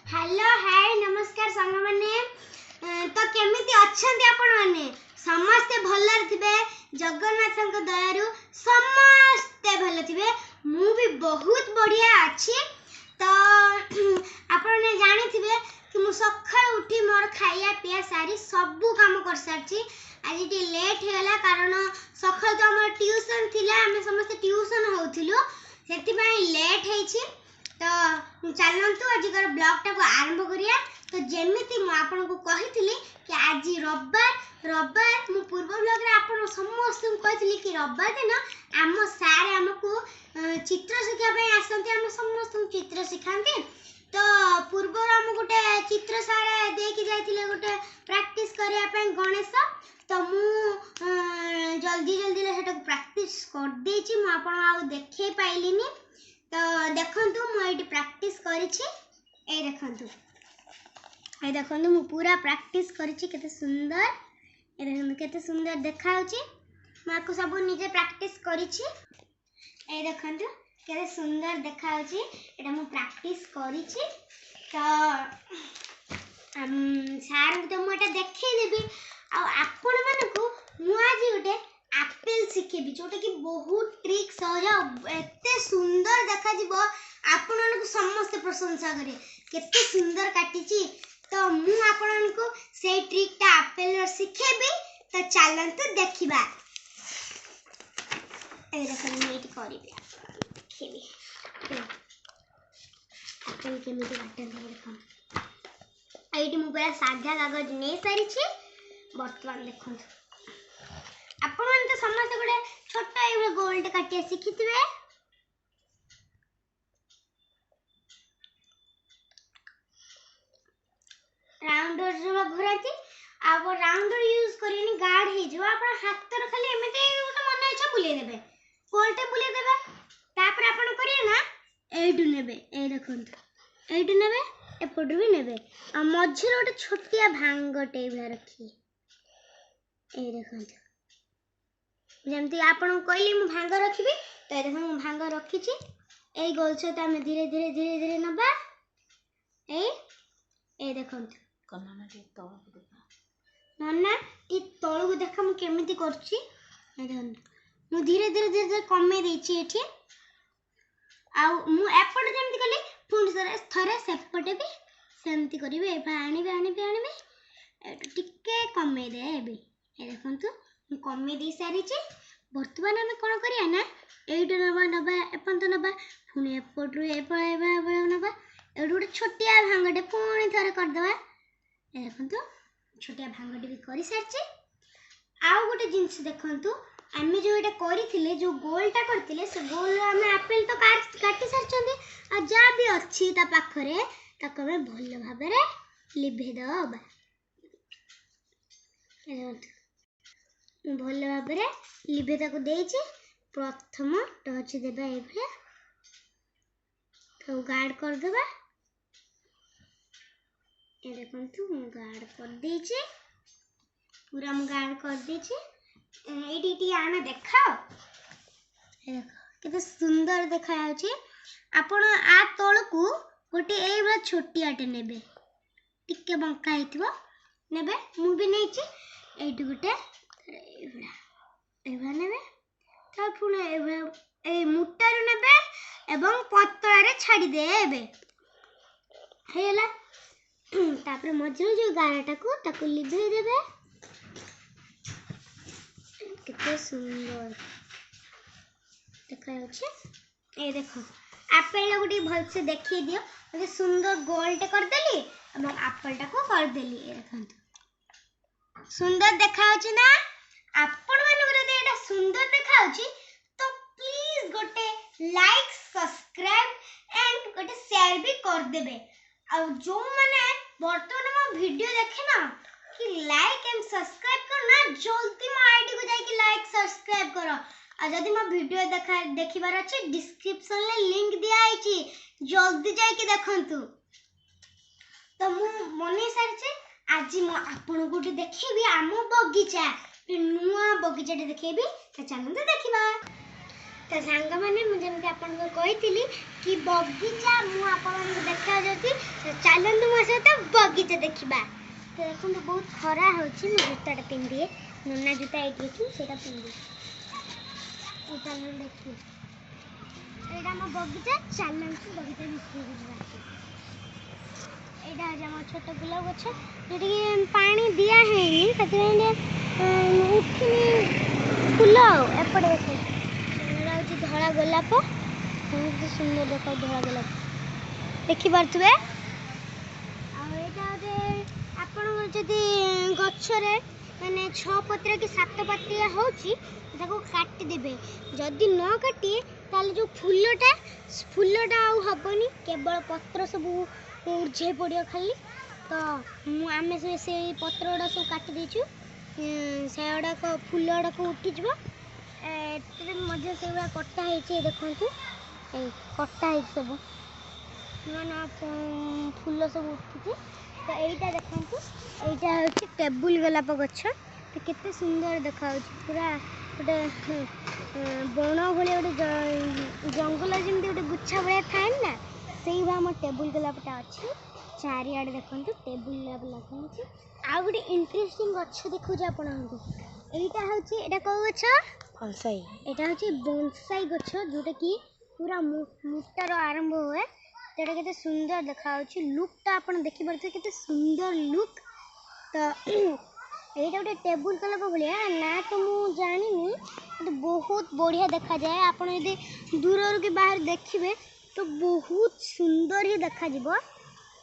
Hello hi नमस्कार संग माने तो केमिति अछंती आपण माने समस्ते भल्ला थिबे जगन्नाथ दयारु समस्ते भल्ला थिबे मु भी बहुत बढ़िया अछि तो आपण ने जानि थिबे कि मु सखळ उठी मोर खाइया पिया सारी सब काम कर सारछि आज टी लेट हेला कारण सखळ तो हमर ट्यूशन थिला हम समस्त ट्यूशन होथिलु सेति पई लेट हेछि तो चलतु आज ब्लॉग टाक आरंभ करिया। तो जेमिति मु आपन को कहिथिली कि आज रविवार मु पूर्व ब्लॉग रे आपन समस्त कहिथिली कि रविवार दिन आम सारे हमकु चित्र शिक्षा पे आसंती हम समस्त चित्र सिखांती। तो पूर्व हम गोटे चित्र सारे देकी जाइथिले गोटे प्रैक्टिस करिया पे गणेश तो मु जल्दी जल्दी सेटा प्रैक्टिस कर देछि मु आपन आ देखै पाइलिनी। तो देखंतु मु एटी प्रैक्टिस करिछि ए देखंतु मु पूरा प्रैक्टिस करिछि केते सुंदर ए देखंतु केते सुंदर देखाउछि माको सब निजे प्रैक्टिस करिछि ए देखंतु केते सुंदर देखाउछि एटा मु प्रैक्टिस करिछि। तो सार तो मु एटा देखै देबी आ आपण मानको मु आज गोटे एप्पल सिखेबी जोटा कि बहुत ट्रिक सहज एते सुंदर देखा जीवो आपण को समस्त प्रशंसा करे केते सुंदर काटिची। तो मु आपण को से ट्रिक ता एप्पल रो सिखेबी तो चलंतु देखिबा ए देखो मैं एटी करबी खेबी एप्पल केमिति काटन देखो एटी मु पूरा साधा कागज नै सारी छी वर्तमान देखो आपण तो समस्त गोटे छोटा एवढे गोल्ड काटिया शिखिथिबे राउंडर जो घुराती अब राउंडर यूज करिनी गार्ड हे जो आपण हाथ रो खाली एमते गोटे मन इच्छा बुले देबे गोलटे बुले देबे तापर आपण करिए ना एडु नेबे ए देखंतु एडु नेबे एपडु भी नेबे आ मझिर गोटे छोटिया भांगटे भे रखी ए देखंतु जमती आपण कहली मु भांग रखिबी तो देखो मु भांग रखी छी ए गोल छत हम धीरे धीरे नबा ए देखंतु कन्ना के तळु देखा नन्ना इ तळु देखा मु केमिति करछि ए देखंतु मु धीरे धीरे कमे देछि एठी आ मु एपट जेमति कहली पुन थरे सेपटे भी सेमति करिवे ए आनिबे एटु टिके कमे देबे ए देखंतु मु कमे दे सारी छी वर्तमान हम कोन करिया ना एइट नबा एपंत नबा पुनी एपट रु एबा नबा एडु गोटे छोटिया भांगटे पुनी थरे कर देबा ए देखंतु छोटिया भांगटे भी करि सारछि। आउ गोटे जिंस देखंतु आमे जो एटा करिथिले जो गोलटा करथिले से गोल हम एप्पल तो काटी सारछंदी आ जा भी अछि ता पाखरे ताको हम भल भाबरे लिभे दबा भल भाबरे लिभे ताको देछि प्रथम टच देबा एभे तो गार्ड कर देबा ए देखंतु मु गार्ड कर देछि पूरा मु गार्ड कर देछि एडी आना देखाओ ए देखो केते सुंदर देखा आछि आपण आ तळकू गोटे एबा छोटियाटे नेबे टिके बंका हेतिबो नेबे मु भी नेछि एडी गोटे एबा नेबे ता पुणे ए मुट्टारु नेबे एवं पतळारे छाडी देबे हेला तापर मझिरो जो गाराटा को ताको लिभे देबे कितने सुंदर देखा ए देखो एप्पल गोटे भल से देखिए दियो गोटे सुंदर गोलटे कर देली एवं एप्पल टा को कर देली ए देखंतु सुंदर देखा ना आपण मानको जदि एटा सुंदर देखा तो प्लीज गोटे लाइक सब्सक्राइब एंड गोटे शेयर भी कर देबे आ जो माने वर्तमान मो वीडियो देखे ना कि लाइक एंड सब्सक्राइब करना जल्दी मो आईडी को जाई कि लाइक सब्सक्राइब करो आ जदि मो वीडियो देखिबार अछि डिस्क्रिप्शन ले लिंक दिया आइछि जल्दी जाई कि देखंतु। तो मु मने सारछि आज मो आपन गोटे देखेबी आम बगीचा नुआ बगीचा देखेबी तो चलंतु देखिबा। तो सांग माने मुझे आपन को कहिथिली कि बगीचा मु आपन देखा जति चलंतु सहित बगीचा देखा देखो बहुत खरा होची मु जूताटा पिंधे नन्ना जूता एठी रखी सेटा पिंधे एटा देखि एटा हम बगीचा चलन से बगीचा बिस्कुट जीवा एटा हम छोट गुलाब गछ जेटी पानी दिया है नी तते उठिनी फूल एपटे देखो एटा होची धळा गोलाप बहुत सुंदर देखो धळा गोलाप देखि पारथुबे आ एटा आपण जदि गछरे माने 6 पत्र कि 7 पत्रिया होची ताको काटी देबे जदि न काटी ताले जो फूलटा आउ हबनी केवल पत्र सब उर्झे पड़ियो खाली तो आमे से पत्रडा सब काटी देछु सेडा को फूलडा को उठी जबो एते मध्य सेवा कट्टा हेचे देखंतु ए कट्टा हे सब ना फूल सब उठी तो एटा देखंतु एटा होची टेबुल गोलाप गछ तो केते सुंदर देखा पूरा गोटे बण भाई गोटे जंगल जमी गोटे गुच्छा भाया थाए ना से आम टेबुल गोलापटा अच्छी चारिआडे देखो टेबुल गोलाप लगा आ गोटे इंटरेस्टिंग गछ देखो आपण एटा होची एटा को गछ बोनसाई एटा होची बोनसाई गछ जोटा कि पूरा मुटार आरंभ हुए तेटा केते सुंदर देखा लुकटा आपण देखि परथे केते सुंदर लुक तो एटा गोटे टेबुल गोलाप भाया ना तो मु जानी बहुत बढ़िया देखा जाए आपण यदि दूर के बाहर देखिए तो बहुत सुंदर ही देखा जीवो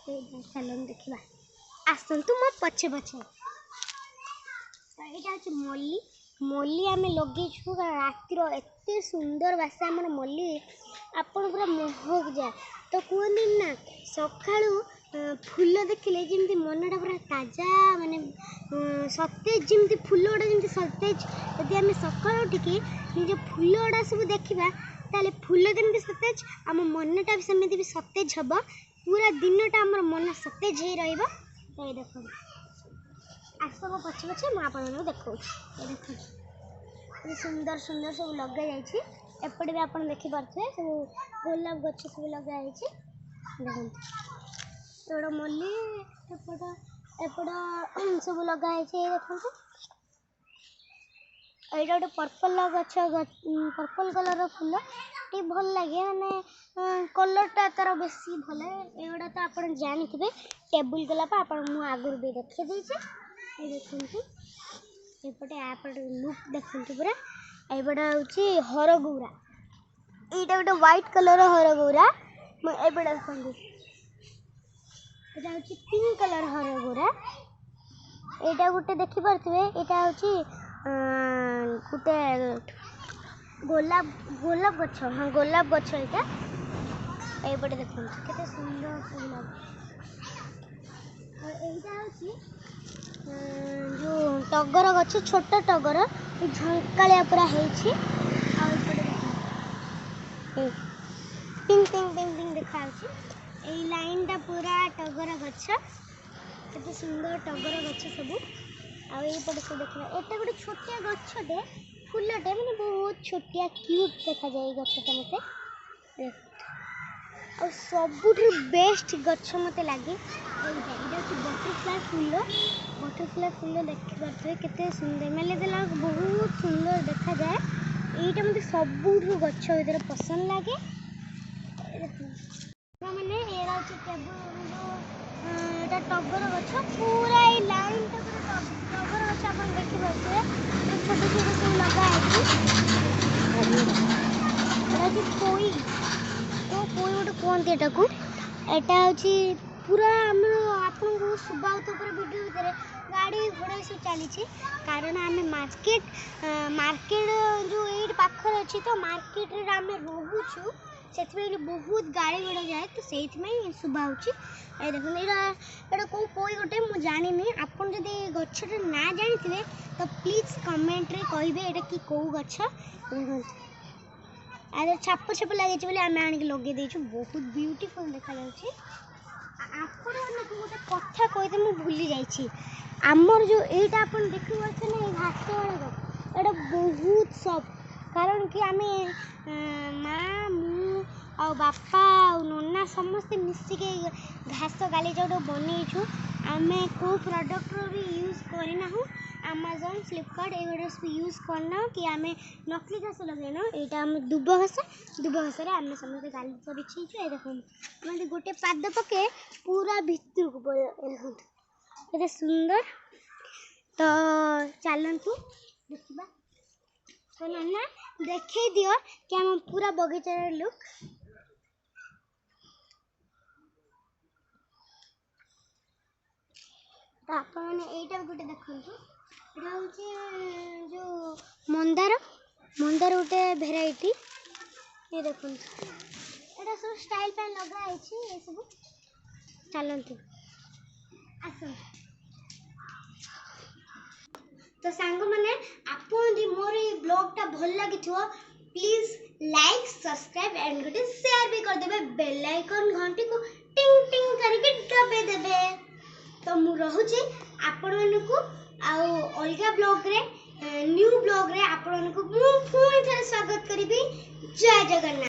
चलन देखा आसतु मो पछे पछे यहाँ हूँ मल्ली मल्ली आम लगे रातिर एत सुंदर बासे आम मल्ली आपण पूरा मोहक जाए तो कहते ना सका फूल देखिले जमी मनटा पूरा ताजा माने सतेज जमी फूल गुड़ा जमी सतेज यदि आम सका उठिकी निज फूल गुड़ा सब देखा ताले फूल जमी सतेज आम मनटा भी सेमती भी सतेज हम पूरा दिनटा आम मन सतेज हो रहा देख आसब पछे पछे मुझे देखा देख सुंदर सुंदर सब लगे जापटे भी आप देखिपे सब गोलाप गछ सब लगे देखो मल्ली एपट सब लगा देखो यहाँ गोटे पर्पल गछ पर्पल कलर फूल टे भल लगे मैंने कलरटा तार बेसी भल एगुड़ा तो आप जानते टेबुल गोलाप आप आगुरी भी देखी देखते एपटे आपटे लुक देखते पूरा एपटा हूँ हरगौरा यहाँ गोटे व्हाइट कलर हरगौरा एपटे देखते यहाँ हूँ पिंक कलर हरगौरा यहाँ गोटे देखिपे यहाँ हूँ गोटे गोलाप गोलाप गछ हाँ गोलाप गछ यहाँ एपटे देखते केते सुंदर गोलाप यहाँ हूँ जो टगर गछ छोट टगर झंकालिया पूरा होती पिंक पिंक पिंक पिंक देखा यही लाइनटा पूरा टगर गछ केते सुंदर टगर गछ सब आईपटे सब देखा एटा गोटे छोटिया गछटे फूलटे मैंने बहुत छोटिया क्यूट देखा जाए गछटा मत और सबुठ बेस्ट गछ मत लगे बटरफ्लाई फूल देखिपे केते सुंदर मेले देला बहुत सुंदर देखा जाए यहीटा मत सबुठ गछ भर पसंद लगे मैंने यहाँ टेबुल टगर गछ पूरा ये लाइन टगर गछ आप देखिपे छोट छोट सब लगा कोई गोटे कहते यहाँ को यहाँ हूँ पूरा आम आपको शुभा वीडियो भितर गाड़ी घोड़ा सब चली कारण आम मार्केट जो ये पाखर अच्छी तो मार्केट आम रोचु से बहुत गाड़ी घोड़ा जाए तो से शुभा हो देखो यहाँ कौ कोई गोटे मुझे जानी आपन जदि गछटा ना जानी तो प्लीज कमेंट रे कहे यहाँ कि कौ गछ छाप छाप लगे बोले आम आनिक लगे बहुत ब्यूटीफुल देखा आपण गोटे कथा कहते मुझे भूली जाइए आमर जो यहाँ आप देखी पार्थे ना घास गुड़ाक यहाँ बहुत सफ्ट कारण कि आम माँ मु ଆଉ ବାପା ଆଉ ନନା ସମସ୍ତେ ମିଶିକି ଘାସ ଗାଲି ଯୋଉଟା ବନେଇଛୁ। ଆମେ କେଉଁ ପ୍ରଡ଼କ୍ଟର ବି ୟୁଜ୍ କରିନାହୁଁ। ଆମାଜନ୍ ଫ୍ଲିପକାର୍ଟ ଏଗୁଡ଼ା ସବୁ ୟୁଜ୍ କରିନାହୁଁ କି ଆମେ ନକଲି ଘାସ ଲଗେଇନାହୁଁ। ଏଇଟା ଆମ ଦୁବ ଘାସରେ ଆମେ ସମସ୍ତେ ଗାଲିଚ ବିଛେଇଛୁ। ଏ ଦେଖନ୍ତୁ ଆମେ ଗୋଟେ ପାଦ ପକେଇ ପୁରା ଭିତରକୁ ଦେଖନ୍ତୁ କେତେ ସୁନ୍ଦର। ତ ଚାଲନ୍ତୁ ଦେଖିବା। ତ ନନା ଦେଖେଇ ଦିଅ କି ଆମ ପୁରା ବଗିଚାର ଲୁକ୍। ତ ଆପଣମାନେ ଏଇଟା ଗୋଟେ ଦେଖନ୍ତୁ। ଏଇଟା ହେଉଛି ଯେଉଁ ମନ୍ଦାର ଗୋଟେ ଭେରାଇଟି। ଏ ଦେଖନ୍ତୁ ଏଇଟା ସବୁ ଷ୍ଟାଇଲ୍ ପାଇଁ ଲଗା ହେଇଛି। ଏସବୁ ଚାଲନ୍ତୁ ଆସନ୍ତୁ। ତ ସାଙ୍ଗମାନେ ଆପଣ ଯଦି ମୋର ଏଇ ବ୍ଲଗ୍ଟା ଭଲ ଲାଗିଥିବ ପ୍ଲିଜ୍ ଲାଇକ୍ ସବସ୍କ୍ରାଇବ୍ ଆଣ୍ଡ ଗୋଟେ ସେୟାର ବି କରିଦେବେ। ବେଲ୍ ଆଇକନ୍ ଘଣ୍ଟିକୁ ଟିଙ୍ଗ ଟିଙ୍ଗ କରିକି ଦବେଇ ଦେବେ। ତ ମୁଁ ରହୁଛି ଆପଣମାନଙ୍କୁ ଆଉ ଅଲଗା ବ୍ଲଗ୍ରେ ନ୍ୟୁ ବ୍ଲଗ୍ରେ ଆପଣମାନଙ୍କୁ ମୁଁ ପୁଣି ଥରେ ସ୍ୱାଗତ କରିବି। ଜୟ ଜଗନ୍ନାଥ।